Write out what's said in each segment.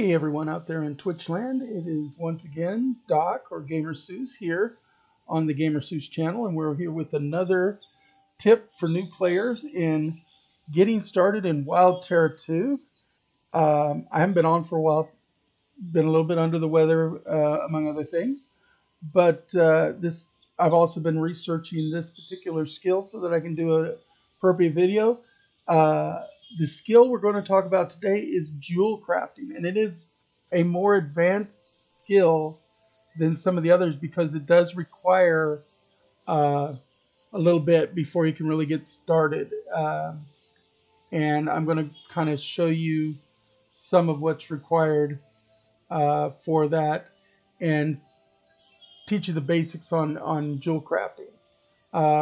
Hey everyone out there in Twitch land, it is once again Doc or Gamer Seuss here on the Gamer Seuss channel, and we're here with another tip for new players in getting started in Wild Terra 2. I haven't been on for a while, been a little bit under the weather among other things, but I've also been researching this particular skill so that I can do an appropriate video. The skill we're going to talk about today is jewel crafting, and it is a more advanced skill than some of the others because it does require a little bit before you can really get started. And I'm going to kind of show you some of what's required for that and teach you the basics on jewel crafting.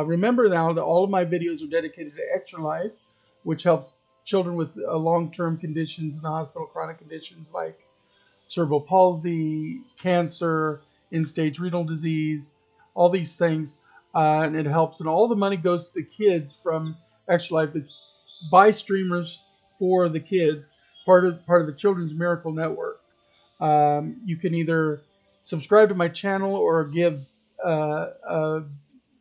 Remember now that all of my videos are dedicated to Extra Life, which helps children with long-term conditions in the hospital, chronic conditions like cerebral palsy, cancer, end-stage renal disease, all these things. And it helps, and all the money goes to the kids from Extra Life. It's by streamers for the kids, part of the Children's Miracle Network. You can either subscribe to my channel or give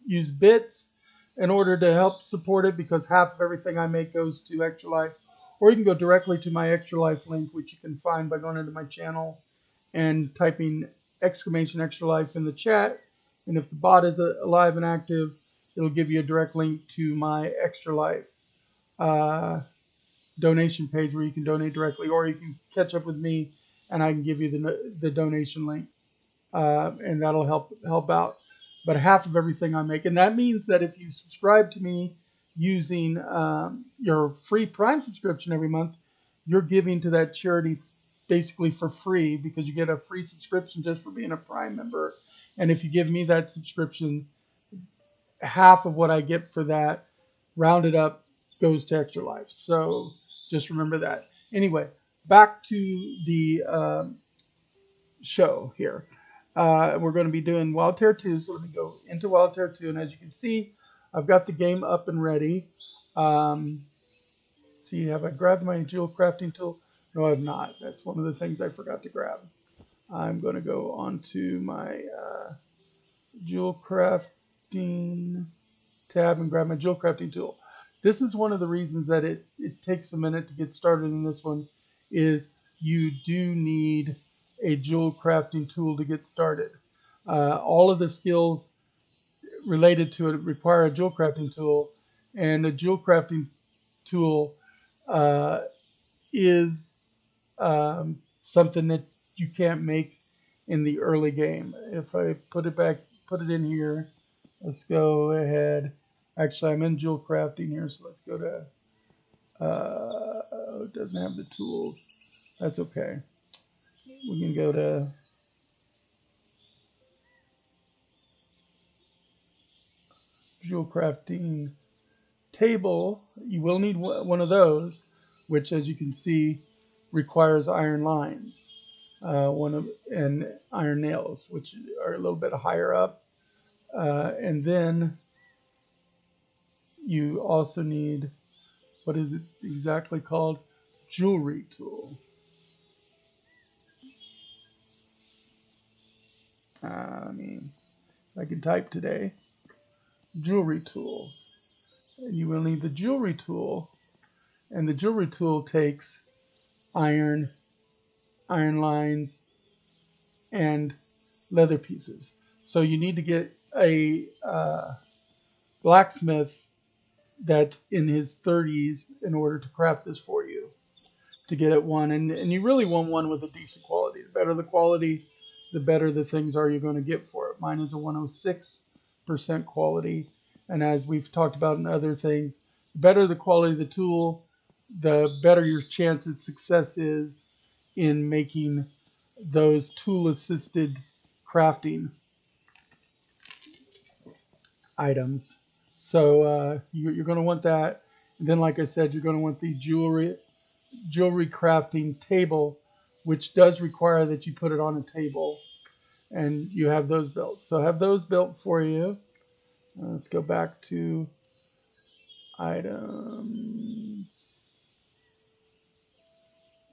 use bits in order to help support it, because half of everything I make goes to Extra Life. Or you can go directly to my Extra Life link, which you can find by going into my channel and typing !Extra Life in the chat. And if the bot is alive and active, it'll give you a direct link to my Extra Life donation page where you can donate directly, or you can catch up with me and I can give you the donation link, and that'll help out. But half of everything I make, and that means that if you subscribe to me using your free Prime subscription every month, you're giving to that charity basically for free, because you get a free subscription just for being a Prime member. And if you give me that subscription, half of what I get for that, rounded up, goes to Extra Life. So just remember that. Anyway, back to the show here. We're going to be doing Wild Terra 2, so let me go into Wild Terra 2, and as you can see, I've got the game up and ready. See, have I grabbed my jewel crafting tool? No, I have not. That's one of the things I forgot to grab. I'm going to go onto my jewel crafting tab and grab my jewel crafting tool. This is one of the reasons that it takes a minute to get started in this one, is you do need a jewel crafting tool to get started. All of the skills related to it require a jewel crafting tool, and a jewel crafting tool is something that you can't make in the early game. If I put it in here, let's go ahead. Actually, I'm in jewel crafting here, so let's go to it doesn't have the tools. That's okay. We can go to jewel crafting table. You will need one of those, which, as you can see, requires iron lines, and iron nails, which are a little bit higher up. And then you also need, what is it exactly called? Jewelry tool. I mean, I can type today. Jewelry tools. And you will need the jewelry tool, and the jewelry tool takes iron lines, and leather pieces. So you need to get a blacksmith that's in his 30s in order to craft this for you, to get it one. And you really want one with a decent quality. The better the quality, the better the things are you're going to get for it. Mine is a 106% quality. And as we've talked about in other things, the better the quality of the tool, the better your chance at success is in making those tool-assisted crafting items. So you're going to want that. And then, like I said, you're going to want the jewelry crafting table, which does require that you put it on a table, and you have those built. So have those built for you. Let's go back to items,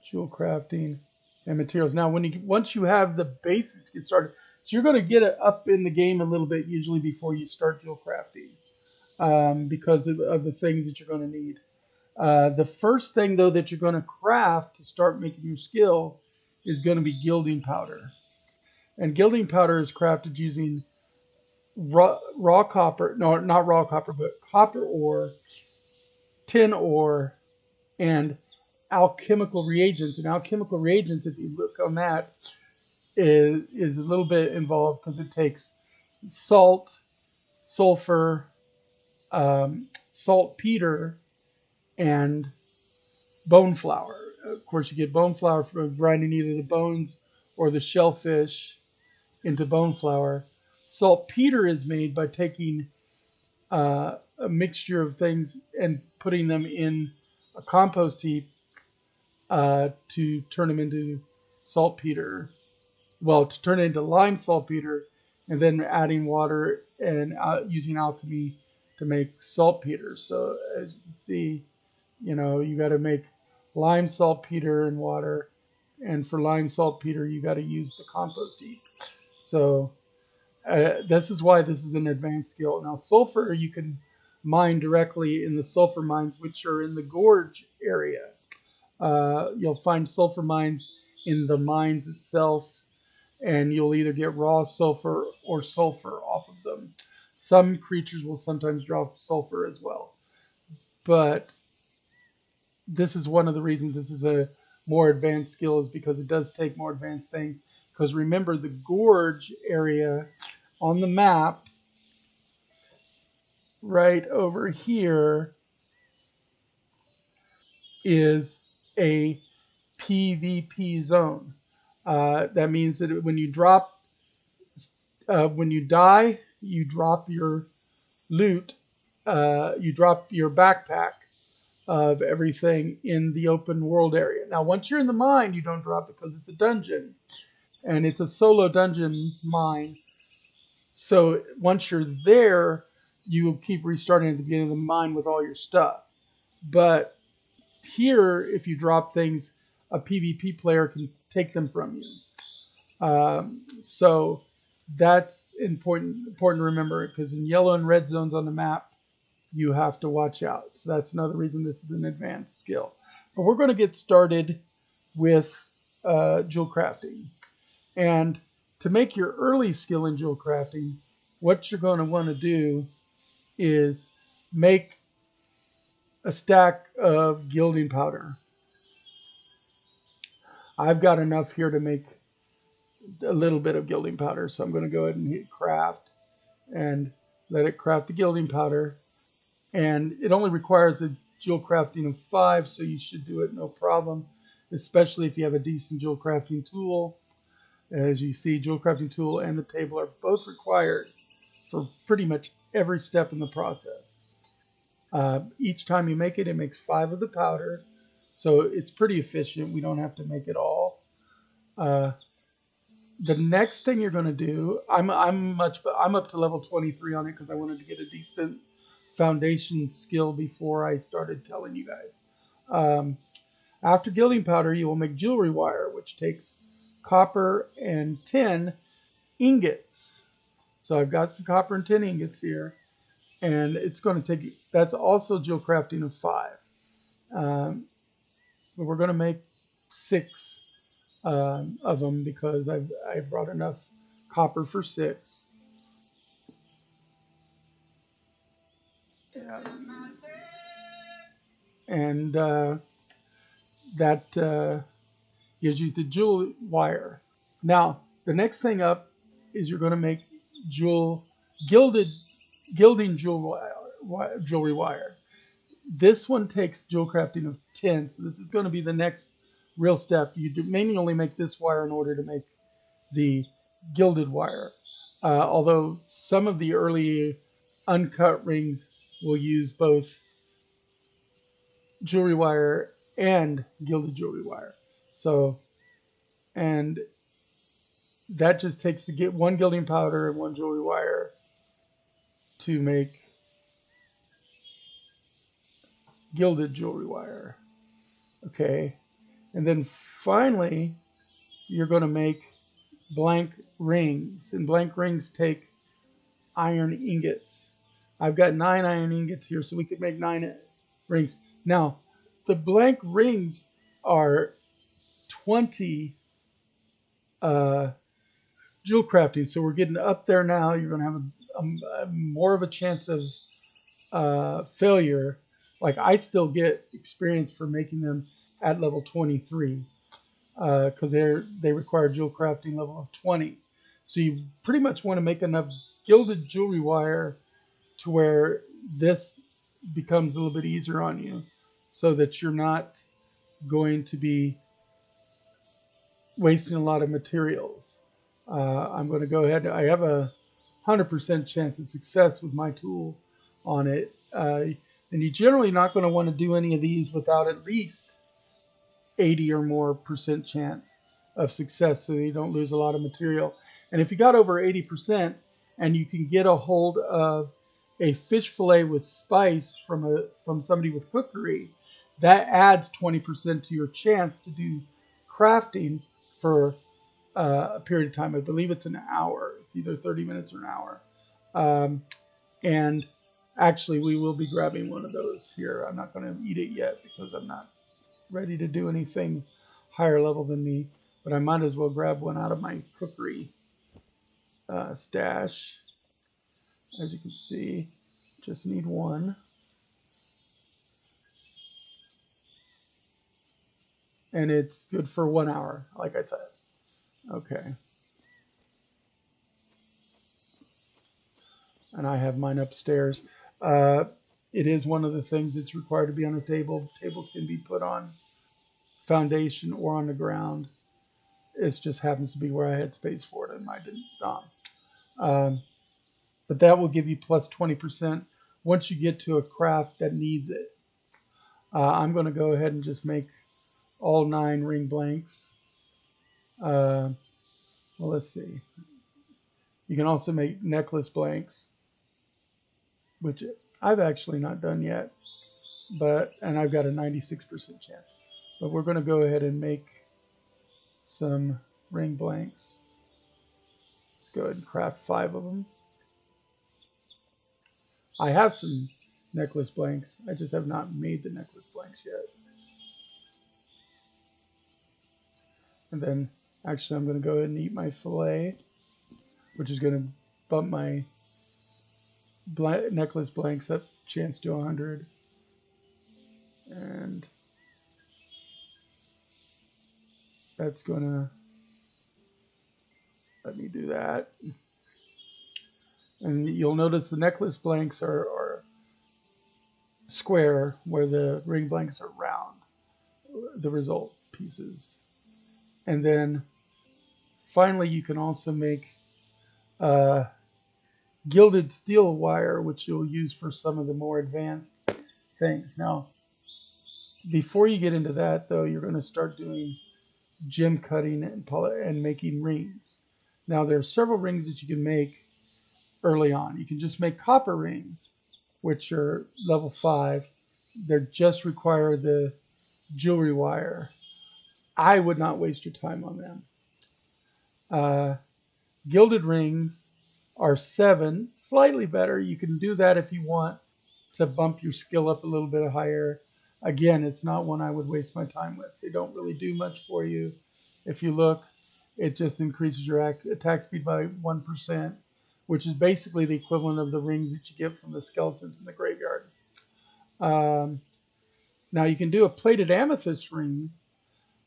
jewel crafting. and materials. Now, once you have the basics get started, so you're going to get it up in the game a little bit usually before you start jewel crafting, because of the things that you're going to need. The first thing though that you're going to craft to start making your skill is going to be gilding powder, and gilding powder is crafted using raw copper, no, not raw copper, but copper ore, tin ore, and alchemical reagents. And alchemical reagents, if you look on that, is a little bit involved because it takes salt, sulfur, saltpeter, and bone flour. Of course, you get bone flour from grinding either the bones or the shellfish into bone flour. Saltpeter is made by taking a mixture of things and putting them in a compost heap to turn them into saltpeter. Well, to turn it into lime saltpeter, and then adding water and using alchemy to make saltpeter. So as you can see, you got to make lime saltpeter and water, and for lime saltpeter, you got to use the compost heap. So this is why this is an advanced skill. Now, sulfur you can mine directly in the sulfur mines, which are in the gorge area. You'll find sulfur mines in the mines itself, and you'll either get raw sulfur or sulfur off of them. Some creatures will sometimes drop sulfur as well, but this is one of the reasons this is a more advanced skill, is because it does take more advanced things. Because remember, the gorge area on the map right over here is a PvP zone. That means that when you die, you drop your loot, you drop your backpack of everything in the open world area. Now, once you're in the mine, you don't drop it because it's a dungeon, and it's a solo dungeon mine. So once you're there, you will keep restarting at the beginning of the mine with all your stuff. But here, if you drop things, a PvP player can take them from you. So that's important to remember, because in yellow and red zones on the map, you have to watch out. So that's another reason this is an advanced skill. But we're going to get started with jewel crafting. And to make your early skill in jewel crafting, what you're going to want to do is make a stack of gilding powder. I've got enough here to make a little bit of gilding powder, so I'm going to go ahead and hit craft and let it craft the gilding powder. And it only requires a jewel crafting of 5, so you should do it no problem, especially if you have a decent jewel crafting tool. As you see, jewel crafting tool and the table are both required for pretty much every step in the process. Each time you make it, it makes 5 of the powder, so it's pretty efficient. We don't have to make it all. The next thing you're going to do, I'm up to level 23 on it because I wanted to get a decent foundation skill before I started telling you guys. After gilding powder, you will make jewelry wire, which takes copper and tin ingots. So I've got some copper and tin ingots here, and it's going to take, that's also jewel crafting of 5. But we're going to make 6 of them because I brought enough copper for 6. And that gives you the jewel wire. Now, the next thing up is you're going to make gilding jewelry wire. This one takes jewel crafting of 10, so this is going to be the next real step. You mainly only make this wire in order to make the gilded wire. Although some of the early uncut rings will use both jewelry wire and gilded jewelry wire. So, and that just takes to get 1 gilding powder and 1 jewelry wire to make gilded jewelry wire. Okay. And then finally, you're going to make blank rings, and blank rings take iron ingots. I've got 9 iron ingots here, so we could make 9 rings. Now, the blank rings are 20 jewel crafting, so we're getting up there now. You're going to have a more of a chance of failure. Like I still get experience for making them at level 23 because they require jewel crafting level of 20. So you pretty much want to make enough gilded jewelry wire to where this becomes a little bit easier on you, so that you're not going to be wasting a lot of materials. I'm going to go ahead. I have a 100% chance of success with my tool on it. And you're generally not going to want to do any of these without at least 80 or more percent chance of success, so you don't lose a lot of material. And if you got over 80% and you can get a hold of a fish fillet with spice from somebody with cookery, that adds 20% to your chance to do crafting for a period of time. I believe it's an hour. It's either 30 minutes or an hour. And actually, we will be grabbing one of those here. I'm not going to eat it yet because I'm not ready to do anything higher level than me. But I might as well grab one out of my cookery stash. As you can see, just need one. And it's good for 1 hour, like I said. Okay. And I have mine upstairs. It is one of the things that's required to be on a table. Tables can be put on foundation or on the ground. It just happens to be where I had space for it, and I didn't. But that will give you plus 20% once you get to a craft that needs it. I'm going to go ahead and just make all 9 ring blanks. Well, let's see. You can also make necklace blanks, which I've actually not done yet, and I've got a 96% chance. But we're going to go ahead and make some ring blanks. Let's go ahead and craft 5 of them. I have some necklace blanks. I just have not made the necklace blanks yet. And then, actually, I'm going to go ahead and eat my fillet, which is going to bump my necklace blanks up chance to 100. And that's going to let me do that. And you'll notice the necklace blanks are square, where the ring blanks are round, the result pieces. And then finally, you can also make gilded steel wire, which you'll use for some of the more advanced things. Now, before you get into that, though, you're going to start doing gem cutting and making rings. Now, there are several rings that you can make early on. You can just make copper rings, which are level 5. They just require the jewelry wire. I would not waste your time on them. Gilded rings are 7, slightly better. You can do that if you want to bump your skill up a little bit higher. Again, it's not one I would waste my time with. They don't really do much for you. If you look, it just increases your attack speed by 1%, which is basically the equivalent of the rings that you get from the skeletons in the graveyard. Now you can do a plated amethyst ring,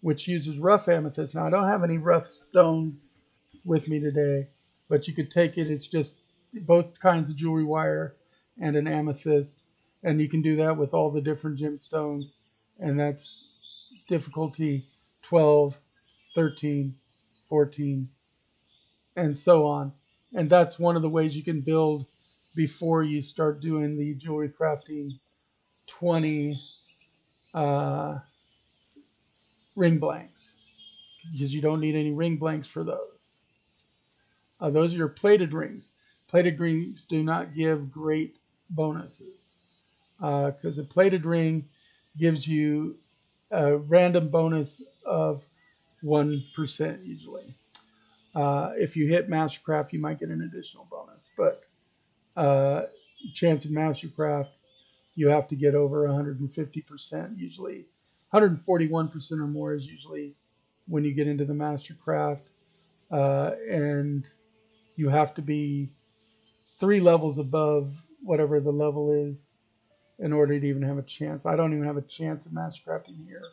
which uses rough amethyst. Now I don't have any rough stones with me today, but you could take it. It's just both kinds of jewelry wire and an amethyst, and you can do that with all the different gemstones, and that's difficulty 12, 13, 14, and so on. And that's one of the ways you can build before you start doing the jewelry crafting 20 ring blanks, because you don't need any ring blanks for those. Those are your plated rings. Plated rings do not give great bonuses, because a plated ring gives you a random bonus of 1% usually. If you hit Mastercraft, you might get an additional bonus, but chance of Mastercraft, you have to get over 150% usually. 141% or more is usually when you get into the Mastercraft, and you have to be 3 levels above whatever the level is in order to even have a chance. I don't even have a chance of Mastercrafting here.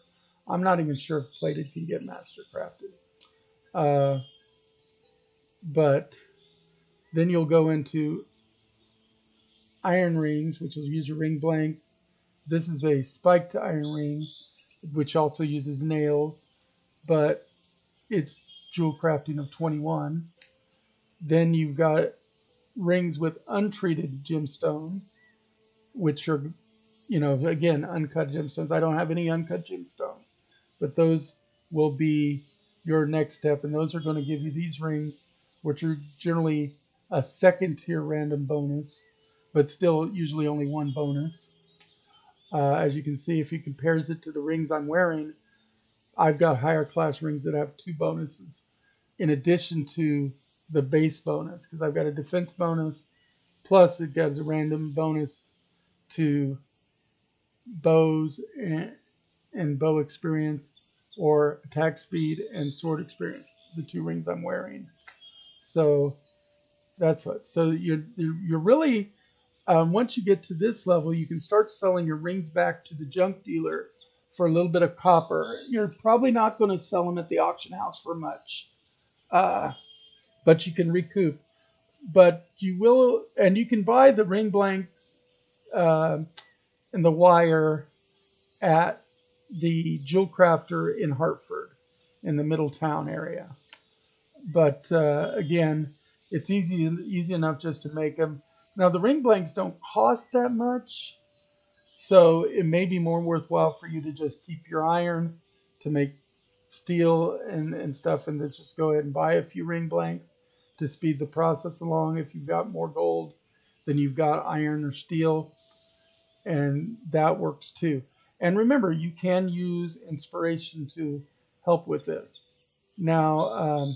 I'm not even sure if Plated can get Mastercrafted. But then you'll go into iron rings, which will use your ring blanks. This is a spiked iron ring, which also uses nails, but it's jewel crafting of 21. Then you've got rings with untreated gemstones, which are, again, uncut gemstones. I don't have any uncut gemstones, but those will be your next step, and those are going to give you these rings, which are generally a second tier random bonus, but still usually only 1 bonus. As you can see, if he compares it to the rings I'm wearing, I've got higher class rings that have 2 bonuses in addition to the base bonus, because I've got a defense bonus, plus it gives a random bonus to bows and bow experience, or attack speed and sword experience, the 2 rings I'm wearing. So that's what. So you're really, once you get to this level, you can start selling your rings back to the junk dealer for a little bit of copper. You're probably not going to sell them at the auction house for much, but you can recoup. But you will, and you can buy the ring blanks and the wire at the Jewel Crafter in Hartford, in the Middletown area. But again, it's easy enough just to make them. Now the ring blanks don't cost that much, so it may be more worthwhile for you to just keep your iron to make steel and stuff, and to just go ahead and buy a few ring blanks to speed the process along. If you've got more gold than you've got iron or steel, and that works too. And remember, you can use inspiration to help with this. Now,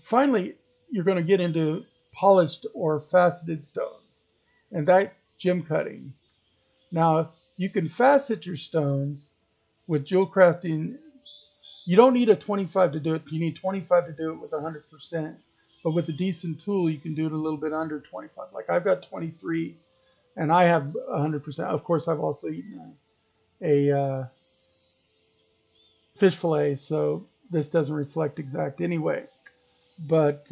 finally, you're going to get into polished or faceted stones, and that's gem cutting. Now, you can facet your stones with jewel crafting. You don't need a 25 to do it. You need 25 to do it with 100%. But with a decent tool, you can do it a little bit under 25. Like I've got 23, and I have 100%. Of course, I've also eaten a fish fillet, so this doesn't reflect exact anyway. But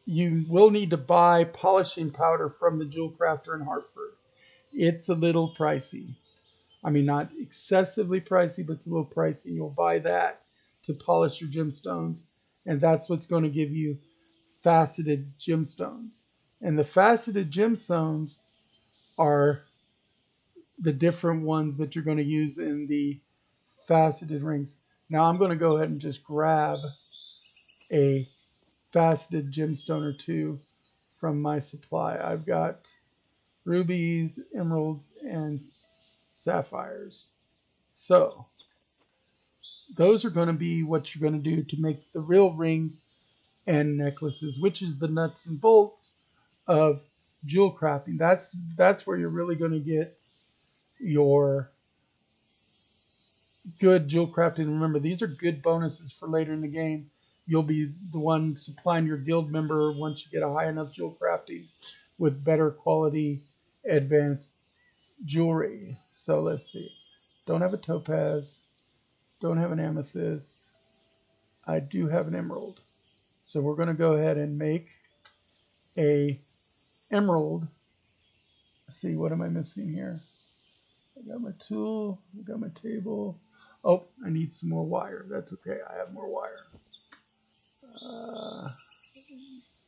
you will need to buy polishing powder from the Jewel Crafter in Hartford. It's a little pricey. I mean, not excessively pricey, but it's a little pricey. You'll buy that to polish your gemstones, and that's what's going to give you faceted gemstones. And the faceted gemstones are the different ones that you're going to use in the faceted rings. Now I'm going to go ahead and just grab a faceted gemstone or 2 from my supply. I've got rubies, emeralds, and sapphires. So those are going to be what you're going to do to make the real rings and necklaces, which is the nuts and bolts of jewel crafting. That's where you're really going to get your good jewel crafting. Remember, these are good bonuses for later in the game. You'll be the one supplying your guild member once you get a high enough jewel crafting with better quality advanced jewelry. So let's see. Don't have a topaz. Don't have an amethyst. I do have an emerald. So we're going to go ahead and make a emerald. Let's see, what am I missing here? I got my tool. I got my table. Oh, I need some more wire. That's okay. I have more wire.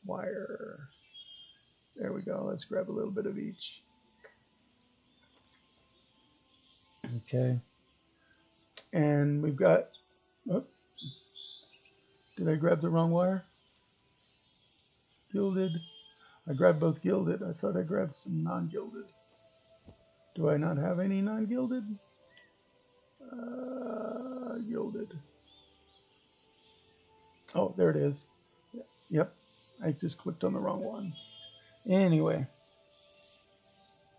Wire. There we go. Let's grab a little bit of each. Okay. And we've got, oh, did I grab the wrong wire? Gilded. I grabbed both gilded. I thought I grabbed some non-gilded. Do I not have any non-gilded? Yielded. Oh, there it is. Yep, I just clicked on the wrong one. Anyway,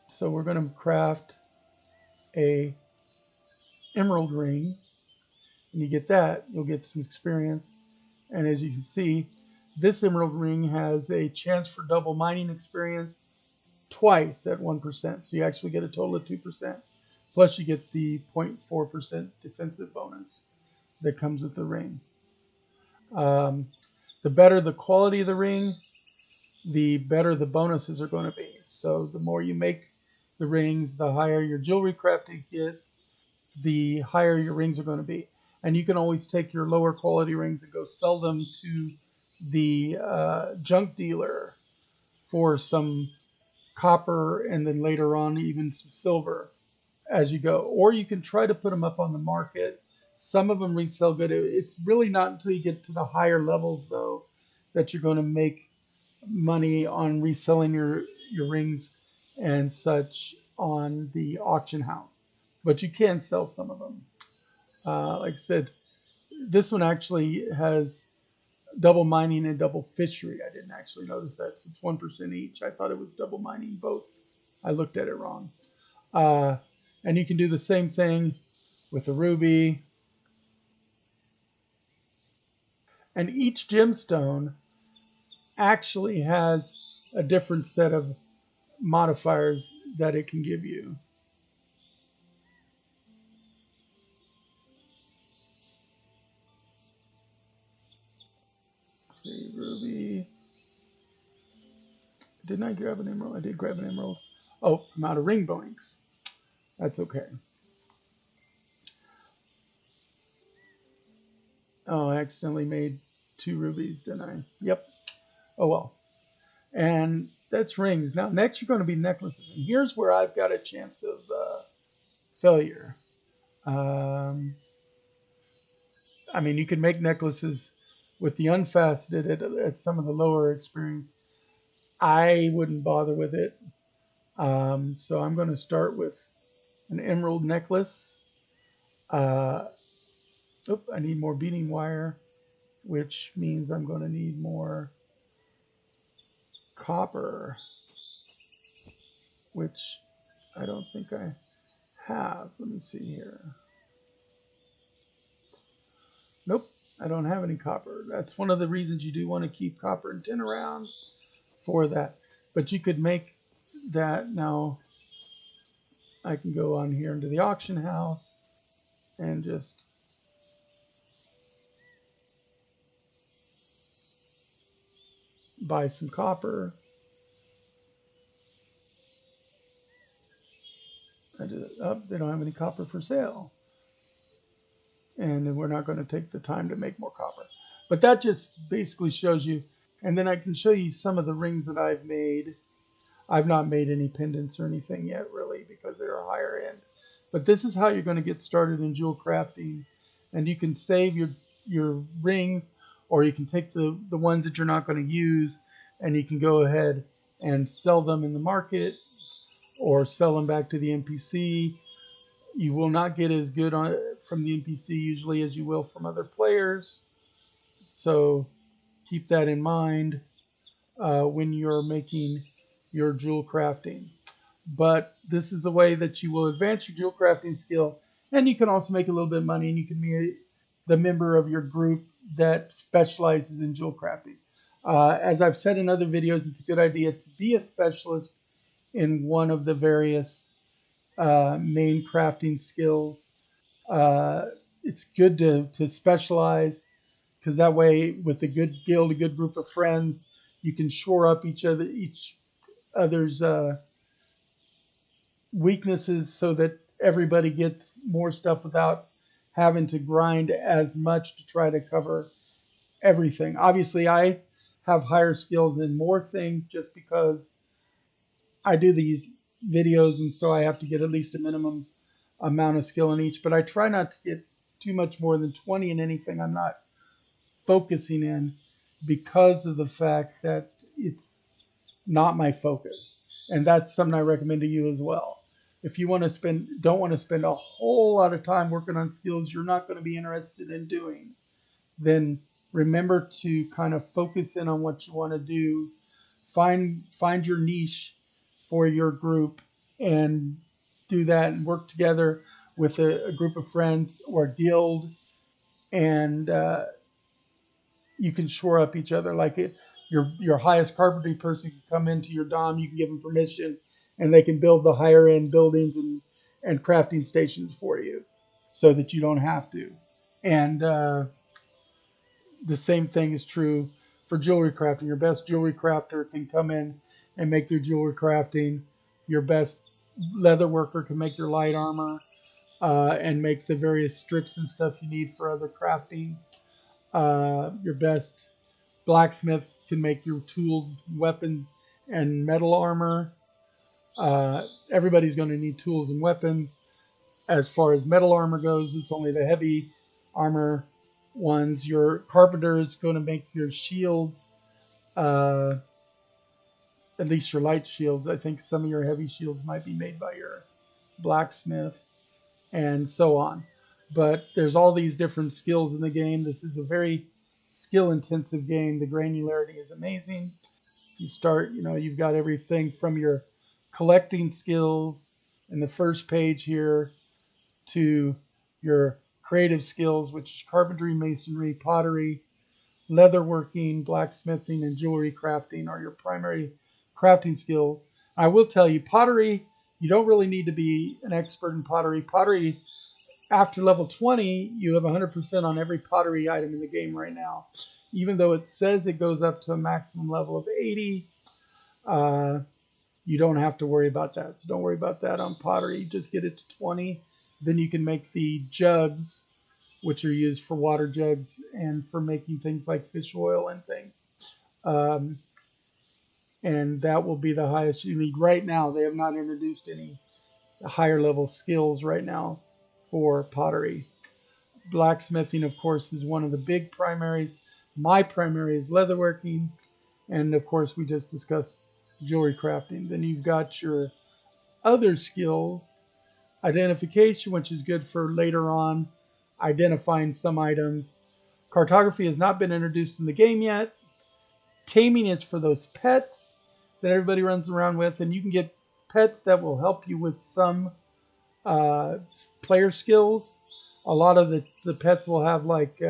so we're going to craft a emerald ring, and you get that, you'll get some experience. And as you can see, this emerald ring has a chance for double mining experience twice at 1%. So you actually get a total of 2%. Plus you get the 0.4% defensive bonus that comes with the ring. The better the quality of the ring, the better the bonuses are going to be. So the more you make the rings, the higher your jewelry crafting gets, the higher your rings are going to be. And you can always take your lower quality rings and go sell them to the junk dealer for some copper and then later on even some silver as you go. Or you can try to put them up on the market. Some of them resell good. It's really not until you get to the higher levels, though, that you're going to make money on reselling your rings and such on the auction house. But you can sell some of them. Like I said, this one actually has double mining and double fishery. I didn't actually notice that. So it's 1% each. I thought it was double mining both. I looked at it wrong. And you can do the same thing with the ruby. And each gemstone actually has a different set of modifiers that it can give you. Let's see, ruby. Didn't I grab an emerald? I did grab an emerald. Oh, I'm out of ring blanks. That's okay. Oh, I accidentally made 2 rubies, didn't I? Yep. Oh, well. And that's rings. Now, next you're going to be necklaces. And here's where I've got a chance of failure. I mean, you can make necklaces with the unfaceted at some of the lower experience. I wouldn't bother with it. So I'm going to start with an emerald necklace. I need more beading wire, which means I'm going to need more copper, which I don't think I have. Let me see here. Nope, I don't have any copper. That's one of the reasons you do want to keep copper and tin around for that. But you could make that. Now I can go on here into the auction house and just buy some copper. They don't have any copper for sale. And we're not going to take the time to make more copper. But that just basically shows you. And then I can show you some of the rings that I've made. I've not made any pendants or anything yet, really, because they're higher end. But this is how you're going to get started in jewel crafting. And you can save your rings, or you can take the ones that you're not going to use, and you can go ahead and sell them in the market or sell them back to the NPC. You will not get as good from the NPC usually as you will from other players. So keep that in mind when you're making your jewel crafting. But this is the way that you will advance your jewel crafting skill. And you can also make a little bit of money, and you can be the member of your group that specializes in jewel crafting. As I've said in other videos, it's a good idea to be a specialist in one of the various main crafting skills. It's good to specialize, because that way, with a good guild, a good group of friends, you can shore up each other's weaknesses so that everybody gets more stuff without having to grind as much to try to cover everything. Obviously, I have higher skills in more things just because I do these videos, and so I have to get at least a minimum amount of skill in each. But I try not to get too much more than 20 in anything I'm not focusing in, because of the fact that it's not my focus. And that's something I recommend to you as well. If you don't want to spend a whole lot of time working on skills you're not going to be interested in doing, then remember to kind of focus in on what you want to do. Find your niche for your group and do that, and work together with a group of friends or a guild, and you can shore up each other. Like your highest carpentry person can come into your dom. You can give them permission, and they can build the higher end buildings and crafting stations for you, so that you don't have to. And the same thing is true for jewelry crafting. Your best jewelry crafter can come in and make your jewelry crafting. Your best leather worker can make your light armor, and make the various strips and stuff you need for other crafting. Your best blacksmith can make your tools, weapons, and metal armor. Everybody's going to need tools and weapons. As far as metal armor goes, it's only the heavy armor ones. Your carpenter is going to make your shields, uh, at least your light shields. I think some of your heavy shields might be made by your blacksmith, and so on. But there's all these different skills in the game. This is a very skill intensive game. The granularity is amazing. You've got everything from your collecting skills in the first page here to your creative skills, which is carpentry, masonry, pottery, leatherworking, blacksmithing, and jewelry crafting are your primary crafting skills. I will tell you, pottery, you don't really need to be an expert in pottery. Pottery, after level 20, you have 100% on every pottery item in the game right now. Even though it says it goes up to a maximum level of 80, you don't have to worry about that. So don't worry about that on pottery. Just get it to 20. Then you can make the jugs, which are used for water jugs and for making things like fish oil and things. Um, and that will be the highest you need. Right now, they have not introduced any higher level skills right now for pottery. Blacksmithing, of course, is one of the big primaries. My primary is leatherworking. And of course, we just discussed jewelry crafting. Then you've got your other skills. Identification, which is good for later on, identifying some items. Cartography has not been introduced in the game yet. Taming is for those pets that everybody runs around with, and you can get pets that will help you with some player skills. A lot of the pets will have like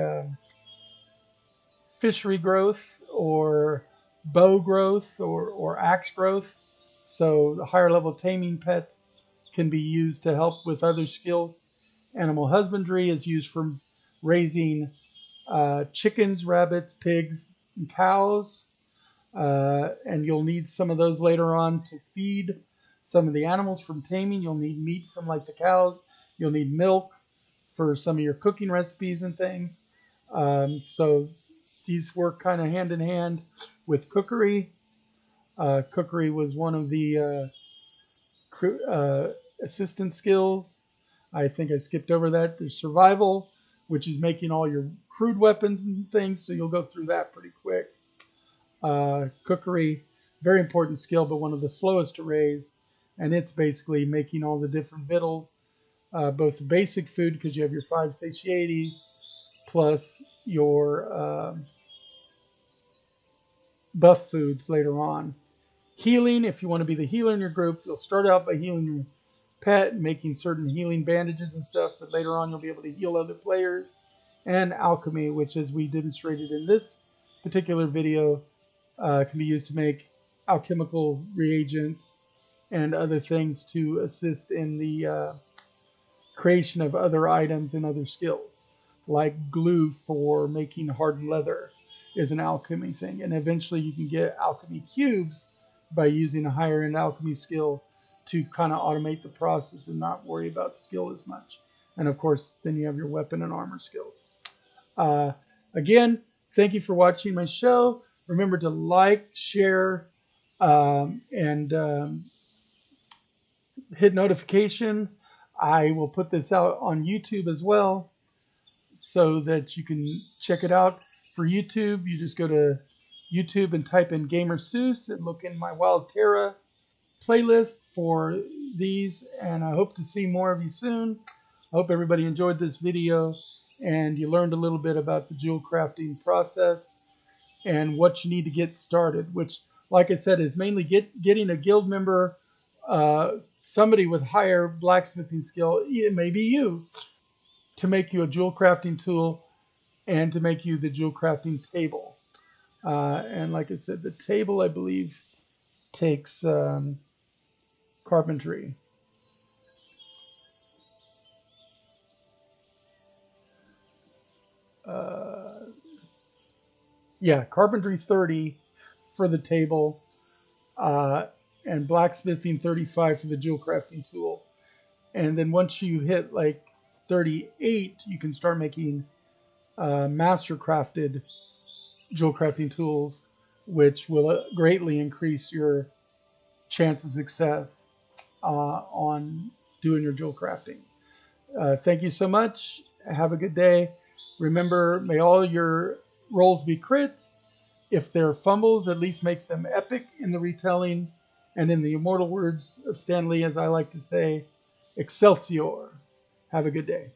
fishery growth or bow growth or axe growth. So the higher level taming pets can be used to help with other skills. Animal husbandry is used for raising chickens, rabbits, pigs, and cows. And you'll need some of those later on to feed some of the animals from taming. You'll need meat from like the cows. You'll need milk for some of your cooking recipes and things. So these work kind of hand in hand with cookery. Cookery was one of the assistant skills. I think I skipped over that. There's survival, which is making all your crude weapons and things, so you'll go through that pretty quick. Cookery, very important skill, but one of the slowest to raise, and it's basically making all the different victuals, both the basic food, because you have your 5 satiaties, plus your buff foods later on. Healing, if you want to be the healer in your group, you'll start out by healing your pet, making certain healing bandages and stuff, but later on you'll be able to heal other players. And alchemy, which, as we demonstrated in this particular video, can be used to make alchemical reagents and other things to assist in the creation of other items and other skills, like glue for making hardened leather is an alchemy thing. And eventually you can get alchemy cubes by using a higher end alchemy skill to kind of automate the process and not worry about skill as much. And of course, then you have your weapon and armor skills. Again, thank you for watching my show. Remember to like, share, and hit notification. I will put this out on YouTube as well so that you can check it out. For YouTube, you just go to YouTube and type in Gamer Seuss and look in my wild Terra playlist for these, and I hope to see more of you soon. I hope everybody enjoyed this video and you learned a little bit about the jewel crafting process and what you need to get started, which, like I said, is mainly getting a guild member, somebody with higher blacksmithing skill, it may be you, to make you a jewel crafting tool and to make you the jewel crafting table. And like I said, the table, I believe, takes carpentry. Uh, yeah, carpentry 30 for the table, uh, and blacksmithing 35 for the jewel crafting tool. And then once you hit like 38, you can start making master crafted jewel crafting tools, which will greatly increase your chance of success on doing your jewel crafting. Thank you so much. Have a good day. Remember, may all your rolls be crits. If they're fumbles, at least make them epic in the retelling. And in the immortal words of Stan Lee, as I like to say, Excelsior. Have a good day.